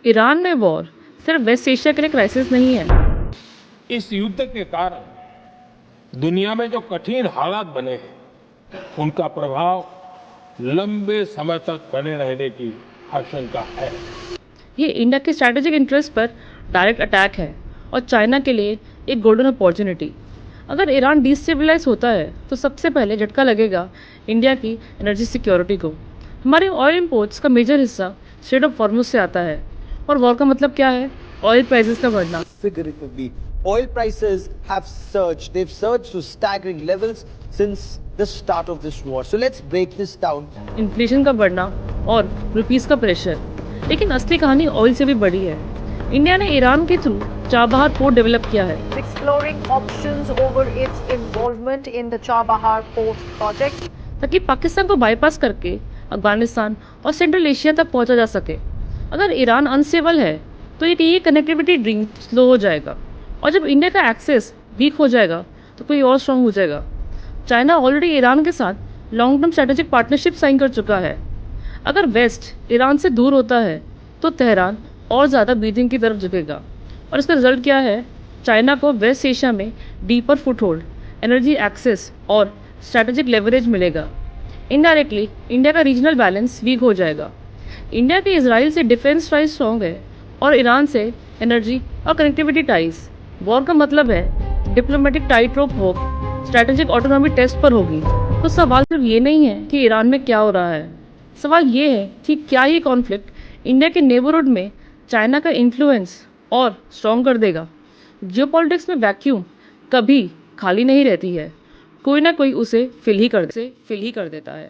Iran में war सिर्फ waste Asia के लिए क्राइसिस नहीं है। इस युद्ध के कारण दुनिया में जो कठिन हालात बने हैं उनका प्रभाव लंबे समय तक बने रहने की आशंका है। ये इंडिया के स्ट्रैटेजिक इंटरेस्ट पर डायरेक्ट अटैक है और चाइना के लिए एक गोल्डन अपॉर्चुनिटी। अगर ईरान डिस्टेबलाइज होता है तो सबसे पहले झटका लगेगा इंडिया की एनर्जी सिक्योरिटी को। हमारे ऑयल इंपोर्ट्स का मेजर हिस्सा स्ट्रेट ऑफ हॉर्मुज से आता है और वॉर का मतलब क्या है? ऑयल प्राइसेस का बढ़ना। Figuratively, oil prices have surged. They've surged to staggering levels since the start of this war. So let's break this down. Inflation का बढ़ना और रुपीस का प्रेशर। लेकिन असली कहानी ऑयल से भी बड़ी है। इंडिया ने ईरान के थ्रू चाबहार पोर्ट डेवलप किया है exploring options over its involvement in the Chabahar port project. ताकि पाकिस्तान को बाईपास करके अफगानिस्तान और सेंट्रल एशिया तक पहुंचा जा सके। अगर ईरान अनस्टेबल है तो ये कनेक्टिविटी ड्रीम स्लो हो जाएगा और जब इंडिया का एक्सेस वीक हो जाएगा तो कोई और स्ट्रांग हो जाएगा। चाइना ऑलरेडी ईरान के साथ long term strategic partnership sign कर चुका है। अगर वेस्ट ईरान से दूर होता है तो तेहरान और ज़्यादा बीजिंग की तरफ झुकेगा और इसका रिजल्ट क्या है? चाइना को वेस्ट एशिया में डीपर फुटहोल्ड, एनर्जी एक्सेस और स्ट्रैटेजिक लेवरेज मिलेगा। इनडायरेक्टली इंडिया का रीजनल बैलेंस वीक हो जाएगा। इंडिया के इजराइल से डिफेंस टाइज स्ट्रॉन्ग है और ईरान से एनर्जी और कनेक्टिविटी टाइज। वॉर का मतलब है diplomatic tight rope hope strategic autonomy test पर होगी। तो सवाल सिर्फ ये नहीं है कि ईरान में क्या हो रहा है, सवाल ये है कि क्या ये कॉन्फ्लिक्ट इंडिया के नेबरहुड में चाइना का इन्फ्लुएंस और स्ट्रॉन्ग कर देगा। जियोपॉलिटिक्स में वैक्यूम कभी खाली नहीं रहती है, कोई ना कोई उसे फिल ही कर देता है।